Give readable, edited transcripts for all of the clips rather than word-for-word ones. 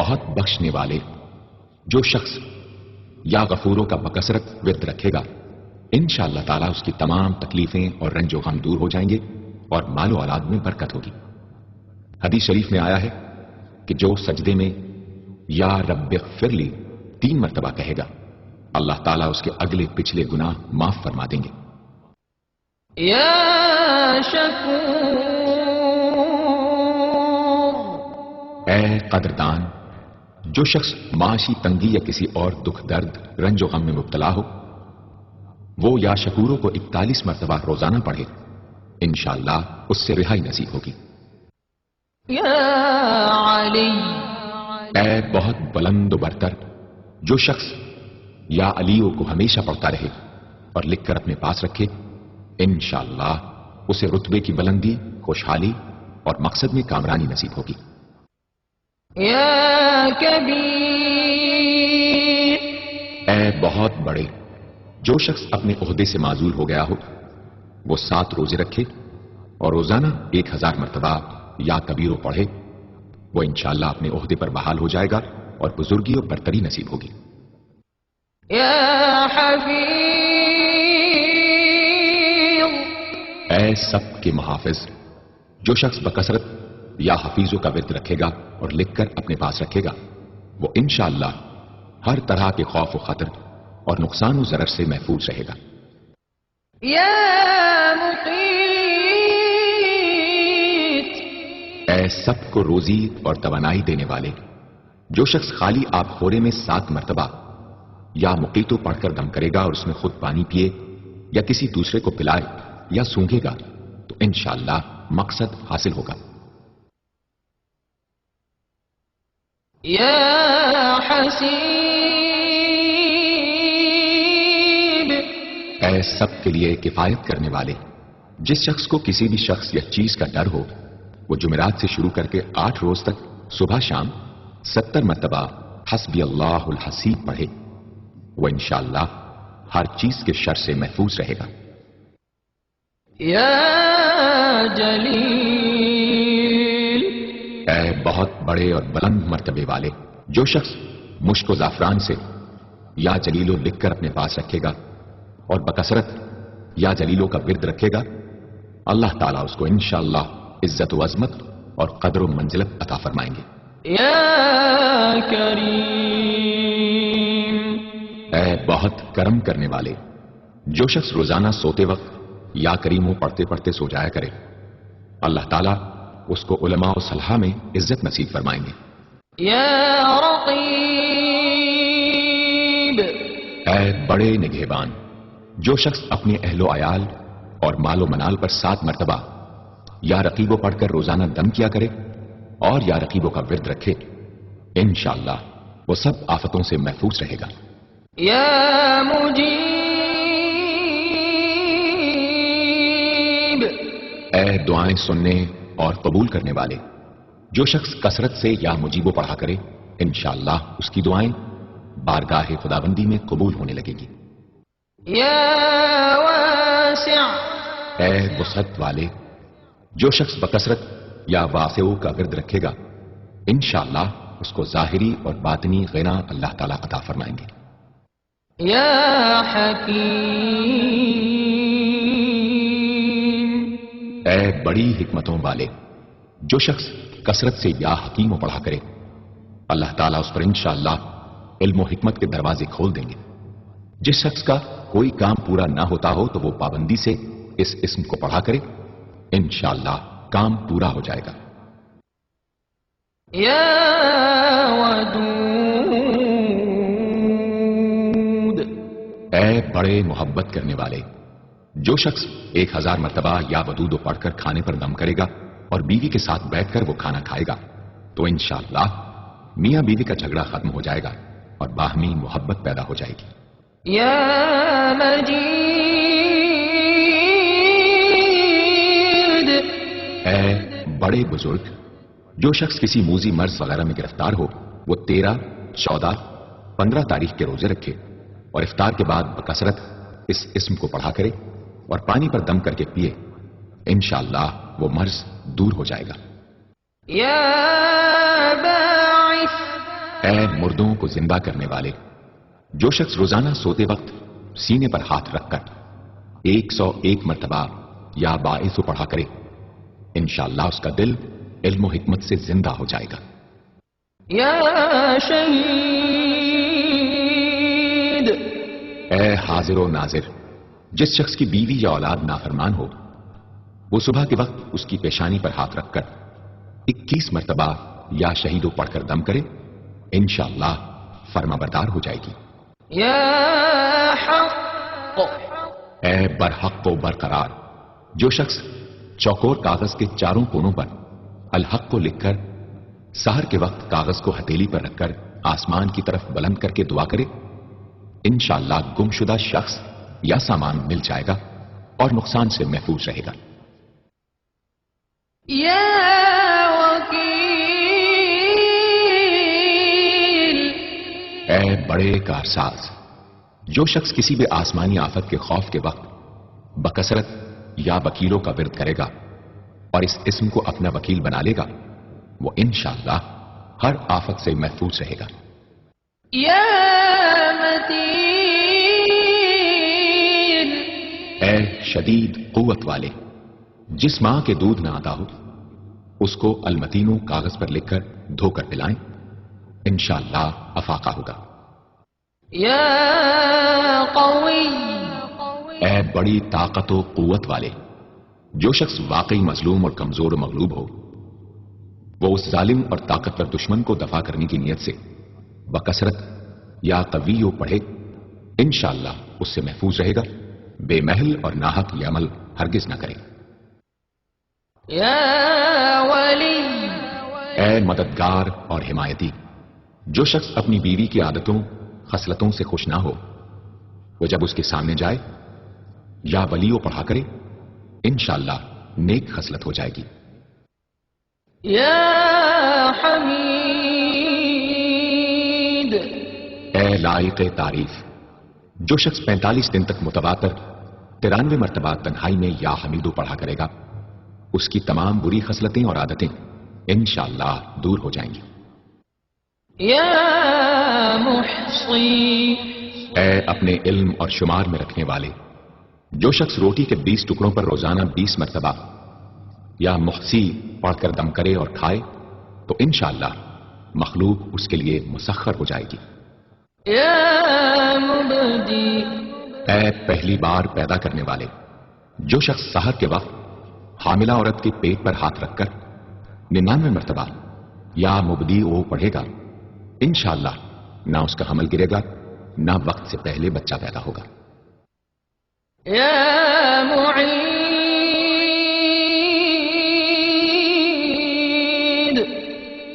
بہت بخشنے والے، جو شخص یا غفوروں کا بکثرت ورد رکھے گا انشاءاللہ تعالیٰ اس کی تمام تکلیفیں اور رنج و غم دور ہو جائیں گے اور مال و اولاد میں برکت ہوگی۔ حدیث شریف میں آیا ہے کہ جو سجدے میں یا رب اغفر لی 3 مرتبہ کہے گا اللہ تعالیٰ اس کے اگلے پچھلے گناہ معاف فرما دیں گے۔ یا شکور، اے قدردان، جو شخص معاشی تنگی یا کسی اور دکھ درد رنج و غم میں مبتلا ہو وہ یا شکوروں کو 41 مرتبہ روزانہ پڑھے، انشاءاللہ اس سے رہائی نصیب ہوگی۔ یا علی، اے بہت بلند و برتر، جو شخص یا علیوں کو ہمیشہ پڑھتا رہے اور لکھ کر اپنے پاس رکھے انشاءاللہ اسے رتبے کی بلندی، خوشحالی اور مقصد میں کامرانی نصیب ہوگی۔ یا کبیر، اے بہت بڑے، جو شخص اپنے عہدے سے معزول ہو گیا ہو وہ 7 روزے رکھے اور روزانہ 1000 مرتبہ یا کبیرو پڑھے، وہ انشاءاللہ اپنے عہدے پر بحال ہو جائے گا اور بزرگی اور برتری نصیب ہوگی۔ یا حفیظ، اے سب کے محافظ، جو شخص بکثرت یا حفیظوں کا ورد رکھے گا اور لکھ کر اپنے پاس رکھے گا وہ انشاءاللہ ہر طرح کے خوف و خطر اور نقصان و ضرر سے محفوظ رہے گا۔ یا مقیت، اے سب کو روزی اور توانائی دینے والے، جو شخص خالی آب خورے میں 7 مرتبہ یا مقیتو پڑھ کر دم کرے گا اور اس میں خود پانی پیے یا کسی دوسرے کو پلائے یا سونگھے گا تو انشاءاللہ مقصد حاصل ہوگا۔ یا حسیب، اے سب کے لیے کفایت کرنے والے، جس شخص کو کسی بھی شخص یا چیز کا ڈر ہو وہ جمعرات سے شروع کر کے 8 روز تک صبح شام 70 مرتبہ حسبی اللہ الحسیب پڑھے، وہ انشاءاللہ ہر چیز کے شر سے محفوظ رہے گا۔ یا جلیل، اے بہت بڑے اور بلند مرتبے والے، جو شخص مشک و زعفران سے یا جلیلو لکھ کر اپنے پاس رکھے گا اور بکثرت یا جلیلوں کا ورد رکھے گا اللہ تعالیٰ اس کو انشاءاللہ عزت و عظمت اور قدر و منزلت عطا فرمائیں گے۔ یا کریم، اے بہت کرم کرنے والے، جو شخص روزانہ سوتے وقت یا کریموں پڑھتے پڑھتے سو جایا کرے اللہ تعالیٰ اس کو علماء و صلحاء میں عزت نصیب فرمائیں گے۔ یا رقیب، اے بڑے نگہبان، جو شخص اپنے اہل و عیال اور مال و منال پر 7 مرتبہ یا رقیبوں پڑھ کر روزانہ دم کیا کرے اور یا رقیبوں کا ورد رکھے انشاءاللہ وہ سب آفتوں سے محفوظ رہے گا۔ یا مجیب، اے دعائیں سننے اور قبول کرنے والے، جو شخص کثرت سے یا مجیبو پڑھا کرے انشاءاللہ اس کی دعائیں بارگاہ خداوندی میں قبول ہونے لگے گی۔ یا واسع، اے وسعت والے، جو شخص بکثرت یا واسعوں کا ورد رکھے گا انشاءاللہ اس کو ظاہری اور باطنی غنا اللہ تعالیٰ عطا فرمائیں گے۔ یا حکیم، اے بڑی حکمتوں والے، جو شخص کثرت سے یا حکیم پڑھا کرے اللہ تعالیٰ اس پر انشاءاللہ علم و حکمت کے دروازے کھول دیں گے۔ جس شخص کا کوئی کام پورا نہ ہوتا ہو تو وہ پابندی سے اس اسم کو پڑھا کرے انشاءاللہ کام پورا ہو جائے گا۔ یا ودود، اے بڑے محبت کرنے والے، جو شخص 1000 مرتبہ یا ودود پڑھ کر کھانے پر دم کرے گا اور بیوی کے ساتھ بیٹھ کر وہ کھانا کھائے گا تو انشاءاللہ میاں بیوی کا جھگڑا ختم ہو جائے گا اور باہمی محبت پیدا ہو جائے گی۔ یا مجید، اے بڑے بزرگ، جو شخص کسی موذی مرض وغیرہ میں گرفتار ہو وہ 13، 14، 15 تاریخ کے روزے رکھے اور افطار کے بعد بکثرت اس اسم کو پڑھا کرے اور پانی پر دم کر کے پیے انشاءاللہ وہ مرض دور ہو جائے گا۔ یا باعث، اے مردوں کو زندہ کرنے والے، جو شخص روزانہ سوتے وقت سینے پر ہاتھ رکھ کر 101 مرتبہ یا باعث پڑھا کرے، انشاءاللہ اس کا دل علم و حکمت سے زندہ ہو جائے گا۔ یا شہید، اے حاضر و ناظر، جس شخص کی بیوی یا اولاد نافرمان ہو، وہ صبح کے وقت اس کی پیشانی پر ہاتھ رکھ کر 21 مرتبہ یا شہیدو پڑھ کر دم کرے، انشاءاللہ فرما بردار ہو جائے گی۔ یا حق، اے برحق و برقرار، جو شخص چوکور کاغذ کے چاروں کونوں پر الحق کو لکھ کر سحر کے وقت کاغذ کو ہتھیلی پر رکھ کر آسمان کی طرف بلند کر کے دعا کرے، انشاءاللہ گمشدہ شخص یا سامان مل جائے گا اور نقصان سے محفوظ رہے گا۔ یا وکیل، اے بڑے کارساز، جو شخص کسی بھی آسمانی آفت کے خوف کے وقت بکثرت یا وکیلوں کا ورد کرے گا اور اس اسم کو اپنا وکیل بنا لے گا، وہ انشاءاللہ ہر آفت سے محفوظ رہے گا۔ یا متین، اے شدید قوت والے، جس ماں کے دودھ نہ آتا ہو اس کو المتینو کاغذ پر لکھ کر دھو کر پلائیں، انشاءاللہ افاقہ ہوگا۔ یا قوی، اے بڑی طاقت و قوت والے، جو شخص واقعی مظلوم اور کمزور و مغلوب ہو، وہ اس ظالم اور طاقتور دشمن کو دفع کرنے کی نیت سے بکثرت یا قویو پڑھے، انشاءاللہ اس سے محفوظ رہے گا، بے محل اور ناحق یہ عمل ہرگز نہ کرے۔ یا ولی، اے مددگار اور حمایتی، جو شخص اپنی بیوی کی عادتوں خصلتوں سے خوش نہ ہو، وہ جب اس کے سامنے جائے یا ولیو پڑھا کرے، انشاءاللہ نیک خصلت ہو جائے گی۔ یا حمید، اے لائق تعریف، جو شخص 45 دن تک متواتر 93 مرتبہ تنہائی میں یا حمیدو پڑھا کرے گا، اس کی تمام بری خصلتیں اور عادتیں انشاءاللہ دور ہو جائیں گی۔ یا محصی، اے اپنے علم اور شمار میں رکھنے والے، جو شخص روٹی کے 20 ٹکڑوں پر روزانہ 20 مرتبہ یا محصی پڑھ کر دم کرے اور کھائے، تو انشاءاللہ مخلوق اس کے لیے مسخر ہو جائے گی۔ یا مبدی، اے پہلی بار پیدا کرنے والے، جو شخص سحر کے وقت حاملہ عورت کے پیٹ پر ہاتھ رکھ کر 99 مرتبہ یا مبدی او پڑھے گا، انشاءاللہ نہ اس کا حمل گرے گا نہ وقت سے پہلے بچہ پیدا ہوگا۔ یا معید،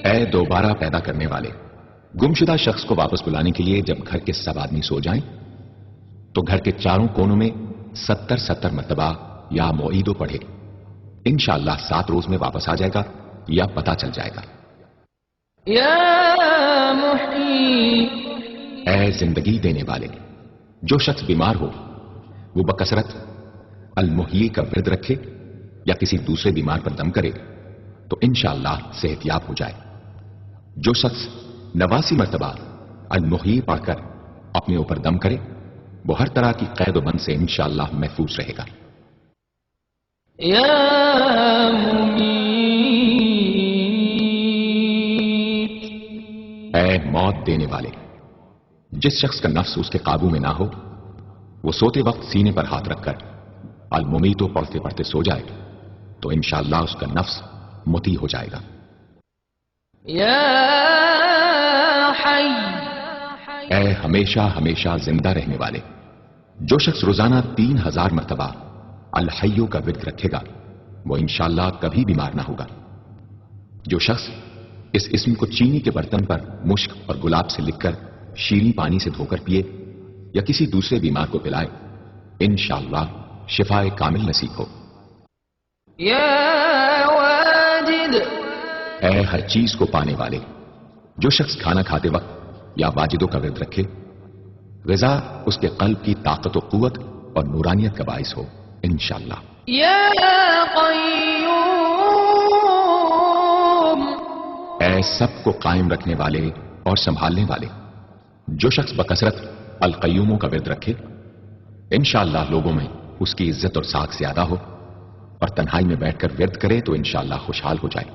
اے دوبارہ پیدا کرنے والے، گمشدہ شخص کو واپس بلانے کے لیے جب گھر کے سب آدمی سو جائیں تو گھر کے چاروں کونوں میں 70 مرتبہ یا معیدو پڑھے، انشاءاللہ 7 روز میں واپس آ جائے گا یا پتہ چل جائے گا۔ یا محیی، اے زندگی دینے والے، جو شخص بیمار ہو وہ بکثرت المحیی کا ورد رکھے یا کسی دوسرے بیمار پر دم کرے تو انشاءاللہ صحت یاب ہو جائے۔ جو شخص 89 مرتبہ المحیی پڑھ کر اپنے اوپر دم کرے، وہ ہر طرح کی قید و بند سے انشاءاللہ محفوظ رہے گا۔ یا ممیت، اے موت دینے والے، جس شخص کا نفس اس کے قابو میں نہ ہو وہ سوتے وقت سینے پر ہاتھ رکھ کر الممیتو پڑھتے پڑھتے سو جائے تو انشاءاللہ اس کا نفس مطیع ہو جائے گا۔ یا حی، اے ہمیشہ ہمیشہ زندہ رہنے والے، جو شخص روزانہ 3000 مرتبہ الحیو کا ورد رکھے گا وہ انشاءاللہ کبھی بیمار نہ ہوگا۔ جو شخص اس اسم کو چینی کے برتن پر مشک اور گلاب سے لکھ کر شیریں پانی سے دھو کر پیے یا کسی دوسرے بیمار کو پلائے، انشاءاللہ شفاء کامل نصیب ہو۔ یا واجد، اے ہر چیز کو پانے والے، جو شخص کھانا کھاتے وقت یا واجدوں کا ورد رکھے، غذا اس کے قلب کی طاقت و قوت اور نورانیت کا باعث ہو انشاءاللہ۔ یا قیوم، اے سب کو قائم رکھنے والے اور سنبھالنے والے جو شخص بکثرت القیوموں کا ورد رکھے انشاءاللہ لوگوں میں اس کی عزت اور ساکھ زیادہ ہو، اور تنہائی میں بیٹھ کر ورد کرے تو انشاءاللہ خوشحال ہو جائے۔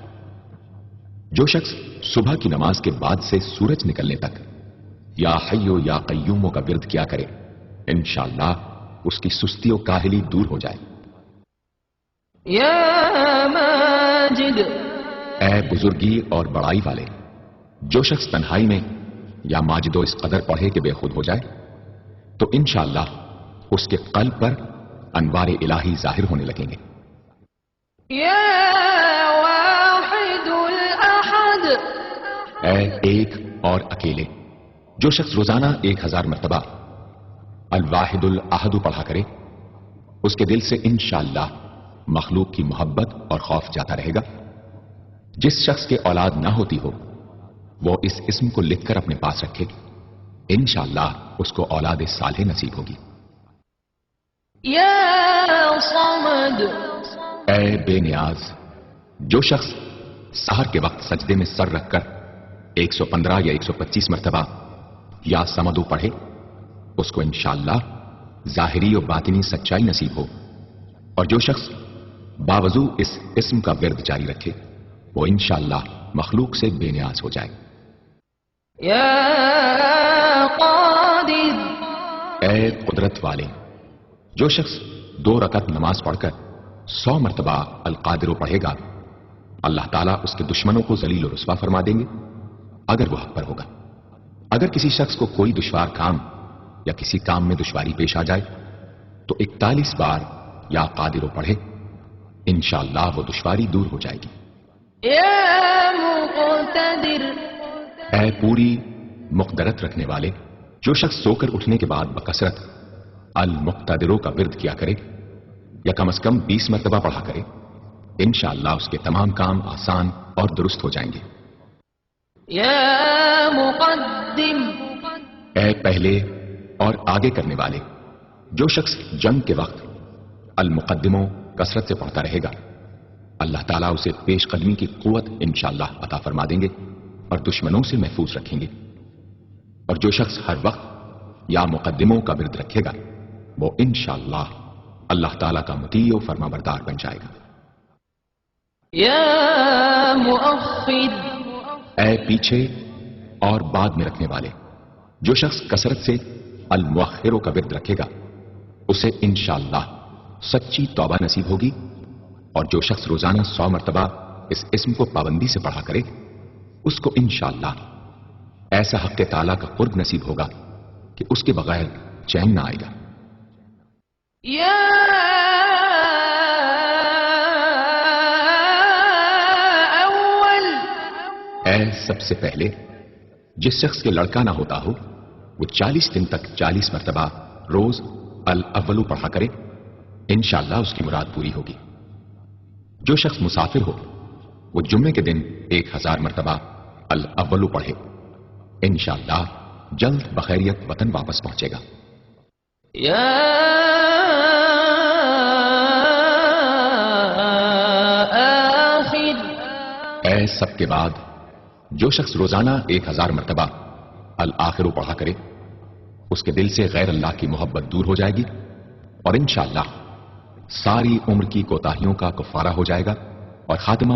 جو شخص صبح کی نماز کے بعد سے سورج نکلنے تک یا حیو یا قیوموں کا ورد کیا کرے انشاءاللہ اس کی سستی و کاہلی دور ہو جائے۔ یا ماجد، اے بزرگی اور بڑائی والے جو شخص تنہائی میں یا ماجد و اس قدر پڑھے کہ بے خود ہو جائے تو انشاءاللہ اس کے قلب پر انوار الہی ظاہر ہونے لگیں گے۔ یا واحد الاحد، اے ایک اور اکیلے جو شخص روزانہ 1000 مرتبہ الواحد الاحد پڑھا کرے اس کے دل سے انشاءاللہ مخلوق کی محبت اور خوف جاتا رہے گا۔ جس شخص کے اولاد نہ ہوتی ہو وہ اس اسم کو لکھ کر اپنے پاس رکھے، انشاءاللہ اس کو اولاد صالح نصیب ہوگی۔ یا صمد، اے بے نیاز جو شخص سحر کے وقت سجدے میں سر رکھ کر 115 یا 125 مرتبہ یا سمدو پڑھے اس کو انشاءاللہ ظاہری و باطنی سچائی نصیب ہو، اور جو شخص باوضو اس اسم کا ورد جاری رکھے وہ انشاءاللہ مخلوق سے بے نیاز ہو جائے۔ یا قادر، اے قدرت والے جو شخص 2 رکعت نماز پڑھ کر 100 مرتبہ القادر پڑھے گا اللہ تعالیٰ اس کے دشمنوں کو ذلیل و رسوا فرما دیں گے اگر وہ حق پر ہوگا۔ اگر کسی شخص کو کوئی دشوار کام یا کسی کام میں دشواری پیش آ جائے تو 41 بار یا قادر پڑھے انشاءاللہ وہ دشواری دور ہو جائے گی۔ یا مقتدر، اے پوری مقدرت رکھنے والے جو شخص سو کر اٹھنے کے بعد بکثرت المقتدروں کا ورد کیا کرے یا کم از کم 20 مرتبہ پڑھا کرے انشاءاللہ اس کے تمام کام آسان اور درست ہو جائیں گے۔ یا مقدم، اے پہلے اور آگے کرنے والے جو شخص جنگ کے وقت المقدموں کثرت سے پڑھتا رہے گا اللہ تعالیٰ اسے پیش قدمی کی قوت انشاءاللہ عطا فرما دیں گے اور دشمنوں سے محفوظ رکھیں گے۔ اور جو شخص ہر وقت یا مقدموں کا ورد رکھے گا وہ انشاءاللہ اللہ تعالیٰ کا مطیع و فرما بردار بن جائے گا۔ یا مؤخر، اے پیچھے اور بعد میں رکھنے والے جو شخص کثرت سے المؤخروں کا ورد رکھے گا اسے انشاءاللہ سچی توبہ نصیب ہوگی، اور جو شخص روزانہ 100 مرتبہ اس اسم کو پابندی سے پڑھا کرے اس کو انشاءاللہ ایسا حق تعالیٰ کا قرب نصیب ہوگا کہ اس کے بغیر چین نہ آئے گا۔ یا اول، اے سب سے پہلے جس شخص کے لڑکا نہ ہوتا ہو وہ 40 دن تک 40 مرتبہ روز الاولو پڑھا کرے انشاءاللہ اس کی مراد پوری ہوگی۔ جو شخص مسافر ہو وہ جمعے کے دن 1000 مرتبہ الاولو پڑھے انشاءاللہ جلد بخیریت وطن واپس پہنچے گا۔ یا آخر، اے سب کے بعد جو شخص روزانہ 1000 مرتبہ الآخر پڑھا کرے اس کے دل سے غیر اللہ کی محبت دور ہو جائے گی اور انشاءاللہ ساری عمر کی کوتاہیوں کا کفارہ ہو جائے گا اور خاتمہ